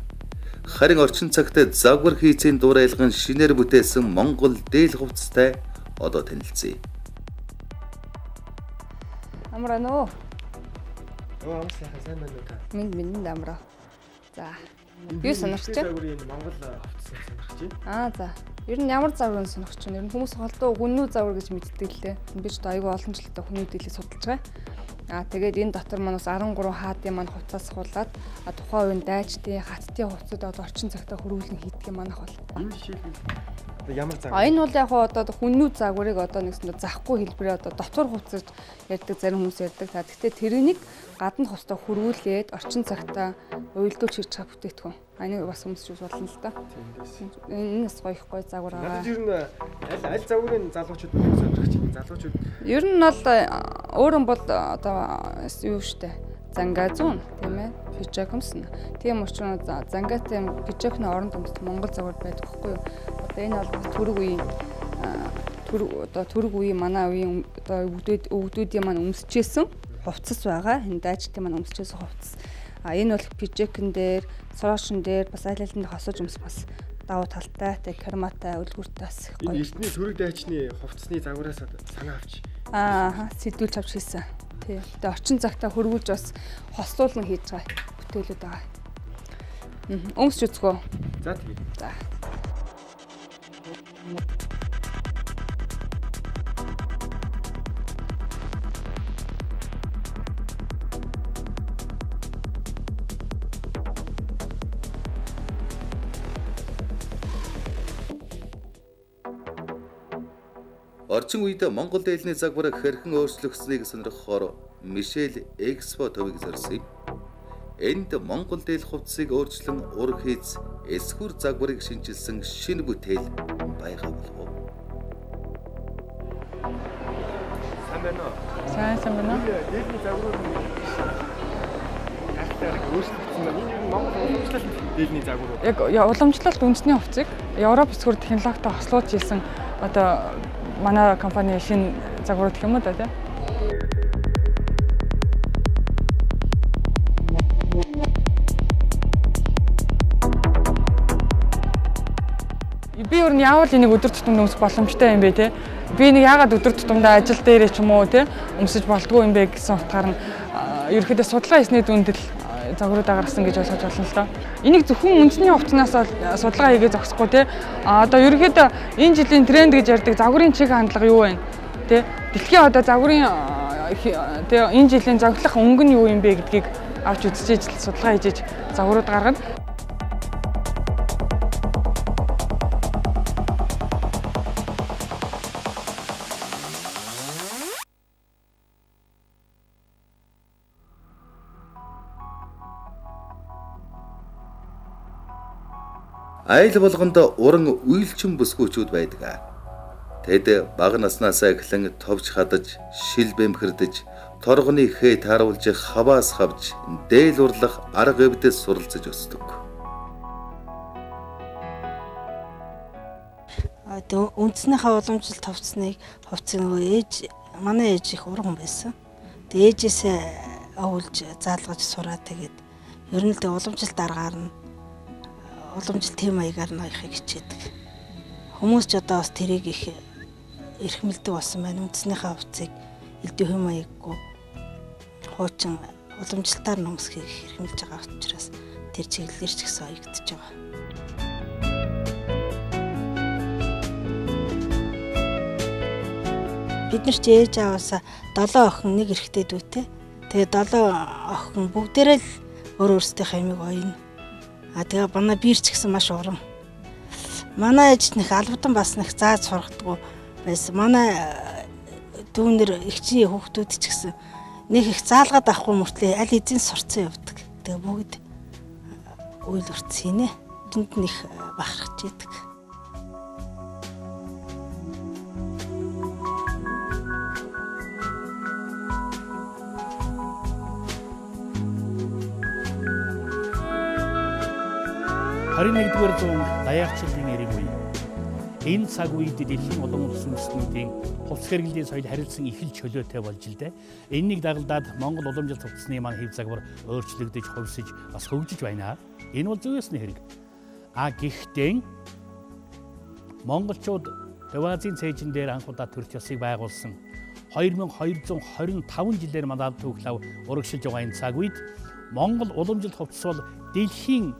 Харин орчин цагт загвар хийцийн дуурайлган шинээр бүтээсэн монгол дээл хувцастай одоо танилцъя. Амрано. Амсаа сайн байна уу та? Минь амраа. За. Юу сонирхож байна? Монгол хувцас сонирхож За. байна. Ер нь ямар загварыг сонирхож байна? Ер нь хүмүүс холдоо хүннүү загвар гэж мэддэг лээ. Би ч айгүй олон жилдээ хүний дэглийг судалж байгаа. Тэгээд энэ дотор манаас 13 хаадын маань хувцас суулгаад тухайн үеийн дайчдын хаттын хувцсууд одоо орчин цагтаа хөрвүүлэн хийдэг юм манайх бол. Энэ жишээлбэл ямар загвар? Энэ бол яг одоо хүннүү загварыг одоо нэгсэндээ захгүй хэлбэрээ одоо дотор хувцсаж ярьдаг зарим хүмүүс ярьдаг. Гэхдээ тэрнийг гадна хостоо хөрвүүлээд орчин цагтаа уйлдуулж хийж байгаа бүтээтгүн. Энийг бас хүмүүс ч болно л да. Энэ бас гоё загвар байгаа. Надад ер нь аль загварын залуучууд сонирхож байна? Залуучууд ер нь бол өөрөн бол одоо юу штэ занга зүүн тийм ээ пижакмс. Тийм учраас зангатай пижакны оронд өмсөх монгол загвар байдаг байхгүй юу? Одоо энэ бол түрэг үеийн манай үеийн одоо өвгдүүдийн маань өмсчээсэн хувцас байгаа. Энэ дайчдын маань өмсчээсэн хувцас. Энэ бол пижакн дээр, сороошин дээр бас аль алинд хосож өмсөх бас давуу талтай, карматай, үлгүртэй бас гоё. Энэ эртний түрэг дайчны хувцсны загвараас санаа авч. Сэдвүүлж авч хийсэн. Тий. Тэгээ орчин цагтаа хөрвүүлж бас хослуулан хийж байгаа бүтээлүүд байгаа. Өмсч үзгөө. За тийм. За. Орчин үед монгол дээлний загварыг хэрхэн өөрчлөгдсөнийг сонирхохоор Мишель Экспо төвийг зорьсон юм. Энд монгол дээл хувцсыг өөрчлөн ур хийц эсхүр загварыг шинжилсэн шинэ бүтээл байгаа болов уу? Сайн байна уу? Сайн байна уу? Дээлний загварыг өөрчлөгдсөн байна. Энэ монгол уламжлалт дээлний загвар. Яг уламжлалт үндэсний хувцсыг Европ эсхүр технологитой хослуулж хийсэн одоо манай компани шинэ загварууд гэх юм уу да тийм. Би өөр нь яавал энийг өдөр тутамд өмсөх боломжтой юм бэ те. Би нэг яагаад өдөр тутамдаа ажил дээрээ ч юм уу те өмсөж болдгоо юм бэ гэсэн утгаар нь ерөөхдөө судалгаа хийсний дүндэл загваруудаа гаргасан гэж ойлгож байна л доо. Энийг зөвхөн үндэсний хувцснаас судалгаа хийгээ зогсохгүй те. Одоо ерөөхдөө энэ жилийн тренд гэж ярьдаг загварын чиг хандлага юу вэ? Тэ дэлхийн одоо загварын тэ энэ жилийн зохилох өнгө нь юу юм бэ гэдгийг авч үзчихэж судалгаа хийж загварууд гаргана. Айл болгонд уран үйлчин бүсгүүчүүд байдаг. Тэд бага наснаасаа эхлэн товч хадаж, шил бэмхэрдэж, торгоны хээ тааруулж хаваас хавж, дээл урлах арга эвдэс суралцаж өсдөг. Үндснийхээ уламжлалт хувцсыг манай ээж их уран байсан. Тэгээд ээжээсээ овулж заалгаж сураад тэгээд ер нь л уламжлалт аргаар нь уламжлалт тийм маягаар ноёхыг хичээдэг. Хүмүүс ч одоо бас тэрийг их эрхмэлдэг болсон байна. Үндснийхээ хувцсыг элдв хэм маяггүй хуучин уламжлалтаар нөмсхийг эрхмэлж байгаа учраас тэр чиглэлээр ч гэсэн оёгдож байгаа. Бид нар ч ээж аваасаа 7 охин нэг эрэгтэй дүүтэй. Тэгээ 7 охин бүгдээрээ л өөр өөрсдийнхээ амиг оёно. Тэгээ манай биерч гэсэн маш уран. Манай ээж нэх албадан бас нэг зааж сургадаг байсан. Манай дүүнэр ихчийн хүүхдүүд ч гэсэн нэг их заалгаад авахгүй мөртлөө аль эзэн сурцсан явдаг. Тэгээ бүгд үйл уртсан нэ. Тэнд нэг бахархаж идэг. Харин 21-р зууны даяарчлалын эрийн үе. Энэ цаг үед дэлхийн олон улс үндэстнүүдийн хувьс хэрэглэлийн соёл харилцан их л чөлөөтэй болж л дээ. Энэнийг дагалдаад Монгол уламжлалт хувцсны маань хэв загвар өөрчлөгдөж, хувьсж, бас хөгжиж байна. Энэ бол зөвөөсний хэрэг. Гэхдээ монголчууд Евразийн цээжин дээр анх удаа төрч ёсыг байгуулсан 2225 жилээр манад төвлөв урагшилж байгаа энэ цаг үед Монгол уламжлалт хувцс бол дэлхийн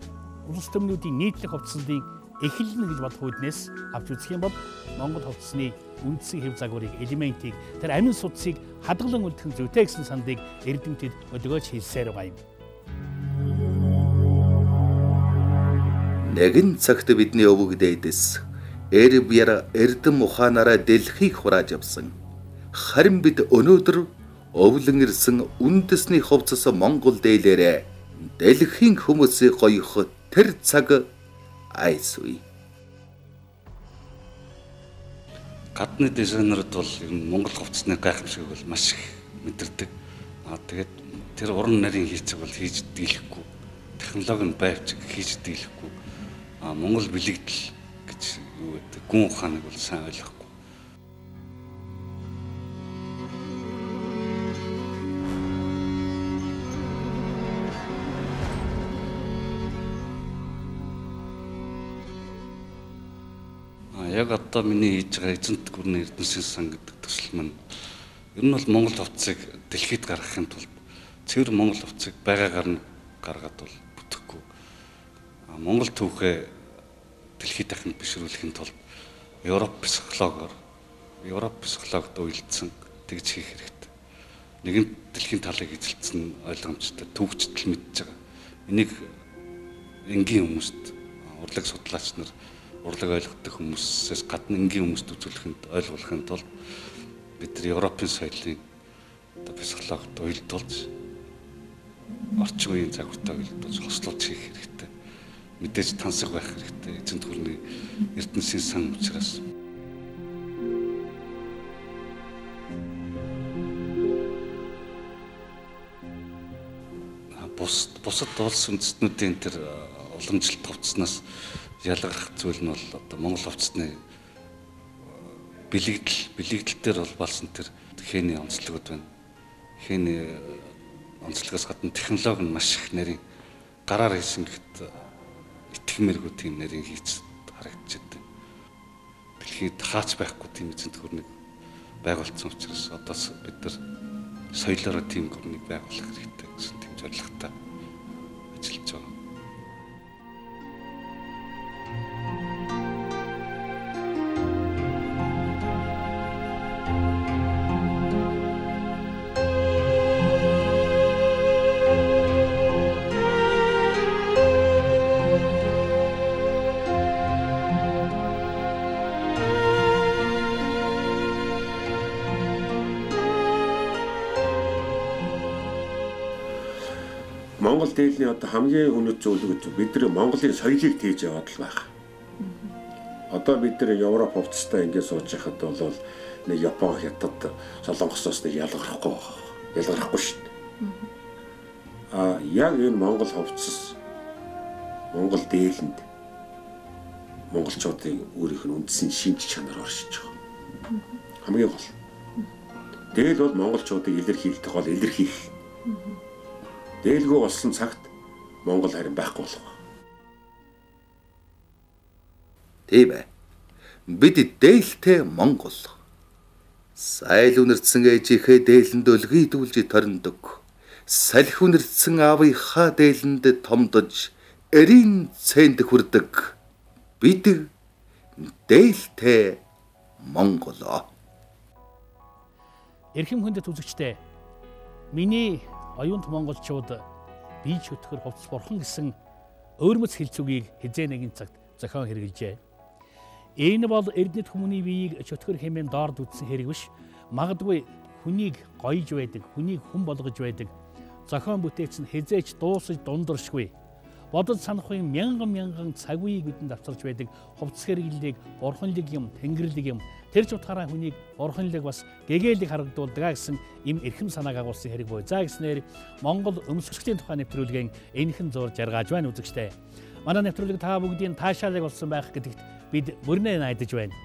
улс төмнүүдийн нийтлэг хувцсны эхлэл гэж бодох үднээс авч үзэх юм бол Монгол хувцсны үндсэн хэв загварыг, элементийг, тэр амин судсыг хадгалан үлдэх зүйтэй гэсэн сандыг эрдэмтэд өдгөөж хэлсээр байгаа юм. Нэгэн цагт бидний өвөг дээдэс Эрбяр эрдэм ухаанаараа дэлхийг хурааж явсан. Харин бид өнөөдөр өвлөн ирсэн үндэсний хувцас Монгол дээлээрээ дэлхийн хүмүүсийг гоёх тэр цаг айсвэ. Гадны дизайнерууд бол Монгол хувцсны гайхамшиг бол маш их мэдэрдэг. Тэгээд тэр уран нарийн хийцэг бол хийж дийлэхгүй. Технологи нь байвч хийж дийлэхгүй. Монгол бэлэгдэл гэж юу гэдэг гүн ухааныг бол сайн ойлгохгүй. Яг одоо миний хийж байгаа эзэнт гүрний эрдэнэсийн сан гэдэг төсөл маань ер нь бол Монгол хувцсыг дэлхийд гаргахын тулд цэвэр Монгол хувцсыг байгаагаар нь гаргаад бол бүтэхгүй. Монгол түүхээ дэлхийд дахин бишрүүлэхийн тулд Европ психологид уялдсан тэгж хийх хэрэгтэй. Нэгэн дэлхийн талыг эзэлсэн ойлгомжтой төвчтөл мэдж байгаа. Энийг энгийн хүмүүст урлаг судлаач нар урлаг ойлгодог хүмүүсээс гадна энгийн хүмүүст үзүүлэхэд ойлгуулахын тулд бид нар Европын соёлын психологид уялдуулж орчин үеийн загвартай уялдуулж хослуулж хийх хэрэгтэй. Мэдээж тансаг байх хэрэгтэй. Эзэнт гүрний эрдэнэсийн сан учраас. Бусад улс үндэстнүүдийн тэр уламжлалт хувцснаас ялгарх зүйл нь бол одоо Монгол хувцсны бэлэгдэл дээр бол болсон тэр хээний онцлогуд байна. Хээний онцлогоос гадна технологи нь маш их нарийн гараар хийсэн гэхэд итгэмээргүй тийм нарийн хийц харагдчихад байна. Дэлхийд хаач байхгүй тийм эзэнт гүрнийг байгуулсан учраас одоо бид нар соёлоор тийм гүрнийг байгуулах хэрэгтэй гэсэн тийм зорилготой ажиллаж байгаа. Монгол дээлний одоо хамгийн өнөд зүйл гэж бид нар Монголын соёлыг тээж яваад л байгаа. Одоо бид нар Европ хувцастай ингээд сууж байхад бол нэг Япон, Хятад, Солонгосоос нэг ялгархгүй шүү дээ. Яг энэ Монгол хувцас Монгол дээлэнд монголчуудын өөрийнх нь үндсэн шинж чанар оршиж байгаа. Хамгийн гол. Дээл бол монголчуудыг илэрхийлэх гол илэрхийлэх. Дээлгүй болсон цагт Монгол харин байхгүй болох. Тийм ээ. Бид дээлтэй Монгол. Сайл үнэрсэн ээжийнхээ дээлэнд өлгийдүүлж ториндог. Салхи үнэрсэн аавынхаа дээлэнд томдож эрийн цэнд хүрдэг. Бид дээлтэй Монгол. Эрхэм хүндэт үзэгчдээ миний оюунт монголчууд бие чөтгөр хувцс бурхан гэсэн өөрмөц хилцүүгийг хизээ нэгэн цагт зохион хэрэгжилжээ. Энэ бол эрдэнэт хүмүүний биеийг чөтгөр хэмээн доорд үтсэн хэрэг биш. Магадгүй хүнийг гоёж байдаг, хүнийг хүн болгож байдаг. Зохион бүтээгч нь хизээч дуусаж дундуршгүй. Бодож санахгүй мянган цаг үеийг бидэнд авчирч байдаг хувцас хэрэглэлийг бурханлаг юм, тэнгэрлэг юм. Тэр ч утгаараа хүнийг бурханлаг бас гэгээлэг харагдуулдаг гэсэн им эрхэм санааг агуулсан хэрэг буй. За гэснээр Монгол өмсгчдийн тухай нэвтрүүлгийн энэхэн зур жаргаж байна үзэгчтэй. Манай нэвтрүүлэг та бүгдийн таашаалыг болсон байх гэдэгт бид бүрнээ найдаж байна.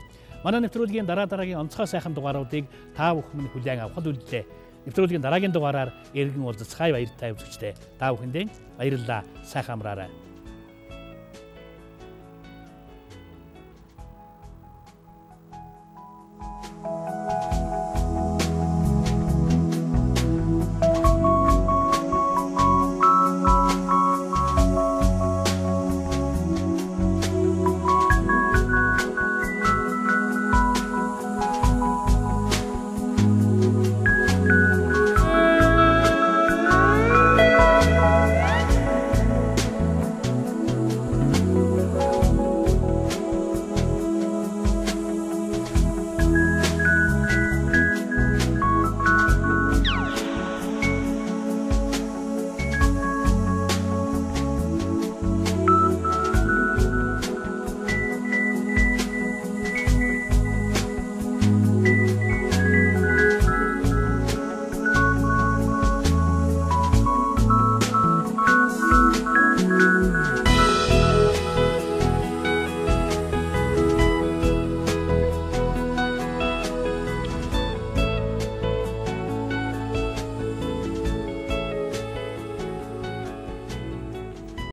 Манай нэвтрүүлгийн дараагийн онцгой сайхан дугааруудыг та бүхэн хүлээн авахд үлдлээ. Нэвтрүүлгийн дараагийн дугаараар иргэн уулзцай баяртай үзэгчтэй. Та бүхэндээ баярлалаа. Сайхан амраарай.